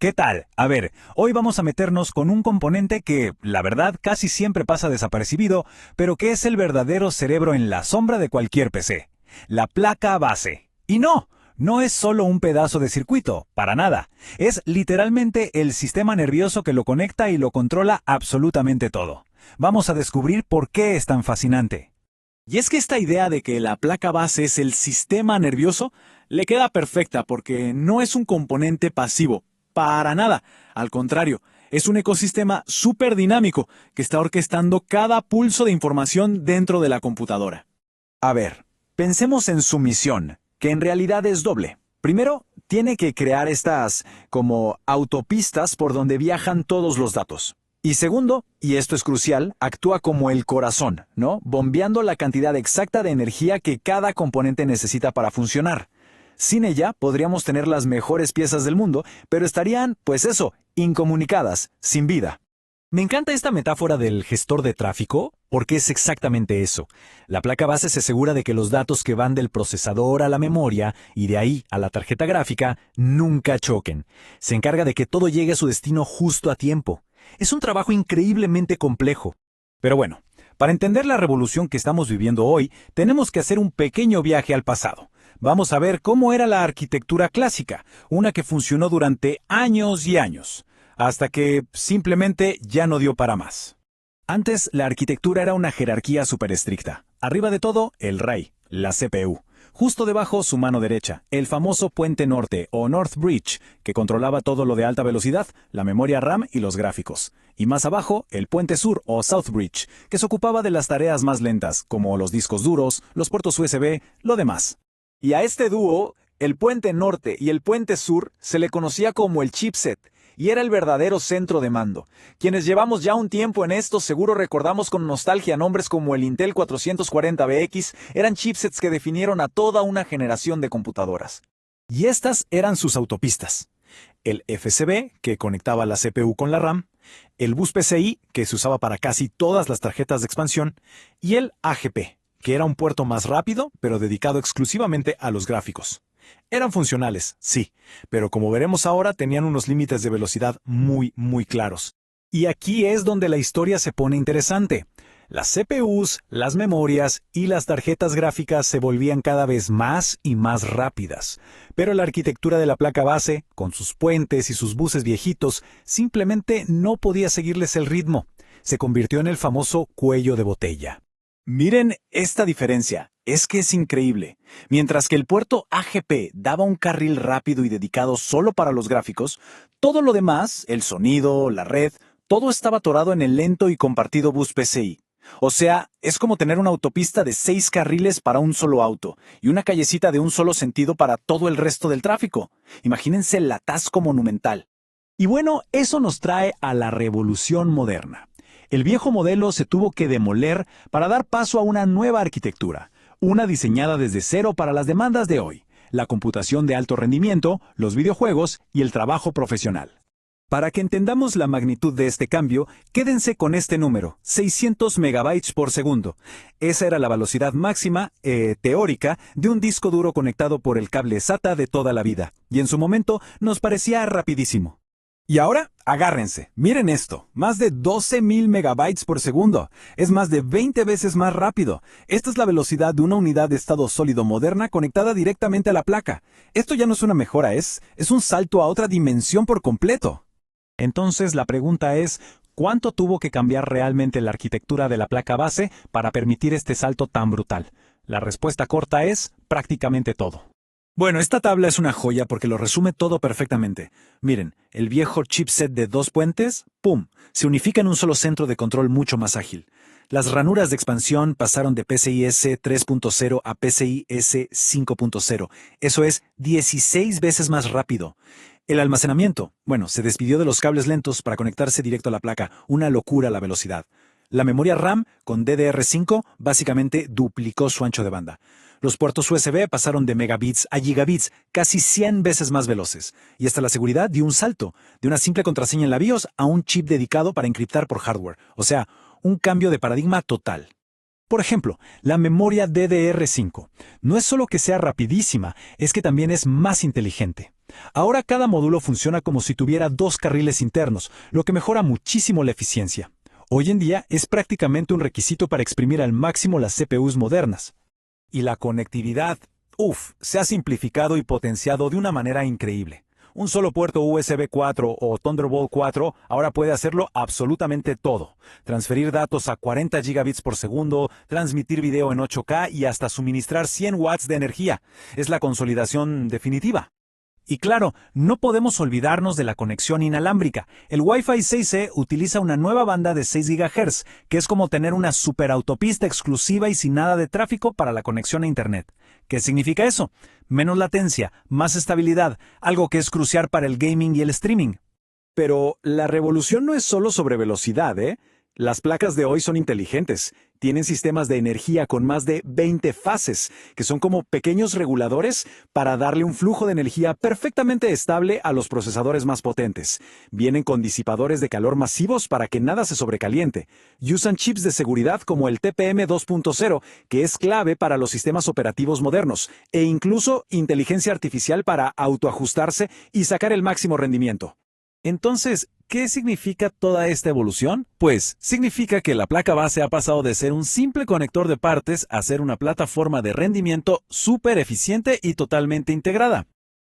¿Qué tal? A ver, hoy vamos a meternos con un componente que, la verdad, casi siempre pasa desapercibido, pero que es el verdadero cerebro en la sombra de cualquier PC. La placa base. Y no es solo un pedazo de circuito, para nada. Es literalmente el sistema nervioso que lo conecta y lo controla absolutamente todo. Vamos a descubrir por qué es tan fascinante. Y es que esta idea de que la placa base es el sistema nervioso le queda perfecta porque no es un componente pasivo, para nada. Al contrario, es un ecosistema súper dinámico que está orquestando cada pulso de información dentro de la computadora. A ver, pensemos en su misión, que en realidad es doble. Primero, tiene que crear estas como autopistas por donde viajan todos los datos. Y segundo, y esto es crucial, actúa como el corazón, ¿no? Bombeando la cantidad exacta de energía que cada componente necesita para funcionar. Sin ella, podríamos tener las mejores piezas del mundo, pero estarían, pues eso, incomunicadas, sin vida. Me encanta esta metáfora del gestor de tráfico, porque es exactamente eso. La placa base se asegura de que los datos que van del procesador a la memoria y de ahí a la tarjeta gráfica nunca choquen. Se encarga de que todo llegue a su destino justo a tiempo. Es un trabajo increíblemente complejo. Pero bueno, para entender la revolución que estamos viviendo hoy, tenemos que hacer un pequeño viaje al pasado. Vamos a ver cómo era la arquitectura clásica, una que funcionó durante años y años, hasta que simplemente ya no dio para más. Antes, la arquitectura era una jerarquía súper estricta. Arriba de todo, el RAI, la CPU. Justo debajo, su mano derecha, el famoso puente norte o North Bridge, que controlaba todo lo de alta velocidad, la memoria RAM y los gráficos. Y más abajo, el puente sur o South Bridge, que se ocupaba de las tareas más lentas, como los discos duros, los puertos USB, lo demás. Y a este dúo, el puente norte y el puente sur, se le conocía como el chipset, y era el verdadero centro de mando. Quienes llevamos ya un tiempo en esto seguro recordamos con nostalgia nombres como el Intel 440BX, eran chipsets que definieron a toda una generación de computadoras. Y estas eran sus autopistas. El FSB, que conectaba la CPU con la RAM, el bus PCI, que se usaba para casi todas las tarjetas de expansión, y el AGP, que era un puerto más rápido, pero dedicado exclusivamente a los gráficos. Eran funcionales, sí, pero como veremos ahora tenían unos límites de velocidad muy claros. Y aquí es donde la historia se pone interesante. Las CPUs, las memorias y las tarjetas gráficas se volvían cada vez más y más rápidas. Pero la arquitectura de la placa base, con sus puentes y sus buses viejitos, simplemente no podía seguirles el ritmo. Se convirtió en el famoso cuello de botella. Miren esta diferencia, es que es increíble. Mientras que el puerto AGP daba un carril rápido y dedicado solo para los gráficos, todo lo demás, el sonido, la red, todo estaba atorado en el lento y compartido bus PCI. O sea, es como tener una autopista de 6 carriles para un solo auto y una callecita de un solo sentido para todo el resto del tráfico. Imagínense el atasco monumental. Y bueno, eso nos trae a la revolución moderna. El viejo modelo se tuvo que demoler para dar paso a una nueva arquitectura, una diseñada desde cero para las demandas de hoy, la computación de alto rendimiento, los videojuegos y el trabajo profesional. Para que entendamos la magnitud de este cambio, quédense con este número, 600 megabytes por segundo. Esa era la velocidad máxima, teórica, de un disco duro conectado por el cable SATA de toda la vida, y en su momento nos parecía rapidísimo. Y ahora, agárrense, miren esto, más de 12.000 megabytes por segundo, es más de 20 veces más rápido. Esta es la velocidad de una unidad de estado sólido moderna conectada directamente a la placa. Esto ya no es una mejora, es un salto a otra dimensión por completo. Entonces la pregunta es, ¿cuánto tuvo que cambiar realmente la arquitectura de la placa base para permitir este salto tan brutal? La respuesta corta es, prácticamente todo. Bueno, esta tabla es una joya porque lo resume todo perfectamente. Miren, el viejo chipset de 2 puentes, ¡pum!, se unifica en un solo centro de control mucho más ágil. Las ranuras de expansión pasaron de PCIe 3.0 a PCIe 5.0. Eso es 16 veces más rápido. El almacenamiento, bueno, se despidió de los cables lentos para conectarse directo a la placa. Una locura la velocidad. La memoria RAM con DDR5 básicamente duplicó su ancho de banda. Los puertos USB pasaron de megabits a gigabits, casi 100 veces más veloces. Y hasta la seguridad dio un salto, de una simple contraseña en la BIOS a un chip dedicado para encriptar por hardware. O sea, un cambio de paradigma total. Por ejemplo, la memoria DDR5. No es solo que sea rapidísima, es que también es más inteligente. Ahora cada módulo funciona como si tuviera dos carriles internos, lo que mejora muchísimo la eficiencia. Hoy en día es prácticamente un requisito para exprimir al máximo las CPUs modernas. Y la conectividad, se ha simplificado y potenciado de una manera increíble. Un solo puerto USB 4 o Thunderbolt 4 ahora puede hacerlo absolutamente todo. Transferir datos a 40 gigabits por segundo, transmitir video en 8K y hasta suministrar 100 watts de energía. Es la consolidación definitiva. Y claro, no podemos olvidarnos de la conexión inalámbrica. El Wi-Fi 6E utiliza una nueva banda de 6 GHz, que es como tener una superautopista exclusiva y sin nada de tráfico para la conexión a Internet. ¿Qué significa eso? Menos latencia, más estabilidad, algo que es crucial para el gaming y el streaming. Pero la revolución no es solo sobre velocidad, ¿eh? Las placas de hoy son inteligentes. Tienen sistemas de energía con más de 20 fases, que son como pequeños reguladores para darle un flujo de energía perfectamente estable a los procesadores más potentes. Vienen con disipadores de calor masivos para que nada se sobrecaliente. Y usan chips de seguridad como el TPM 2.0, que es clave para los sistemas operativos modernos, e incluso inteligencia artificial para autoajustarse y sacar el máximo rendimiento. Entonces, ¿qué significa toda esta evolución? Pues significa que la placa base ha pasado de ser un simple conector de partes a ser una plataforma de rendimiento súper eficiente y totalmente integrada.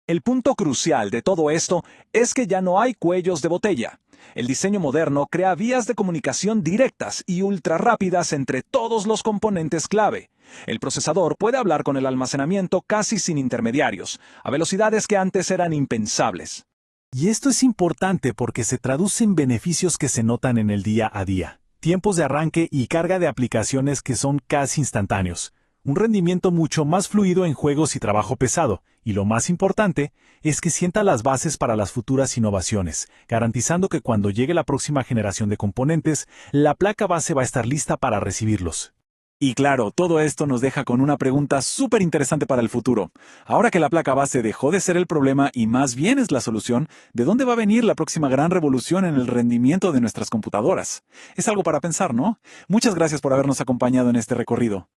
El punto crucial de todo esto es que ya no hay cuellos de botella. El diseño moderno crea vías de comunicación directas y ultra rápidas entre todos los componentes clave. El procesador puede hablar con el almacenamiento casi sin intermediarios, a velocidades que antes eran impensables. Y esto es importante porque se traduce en beneficios que se notan en el día a día. Tiempos de arranque y carga de aplicaciones que son casi instantáneos. Un rendimiento mucho más fluido en juegos y trabajo pesado. Y lo más importante es que sienta las bases para las futuras innovaciones, garantizando que cuando llegue la próxima generación de componentes, la placa base va a estar lista para recibirlos. Y claro, todo esto nos deja con una pregunta súper interesante para el futuro. Ahora que la placa base dejó de ser el problema y más bien es la solución, ¿de dónde va a venir la próxima gran revolución en el rendimiento de nuestras computadoras? Es algo para pensar, ¿no? Muchas gracias por habernos acompañado en este recorrido.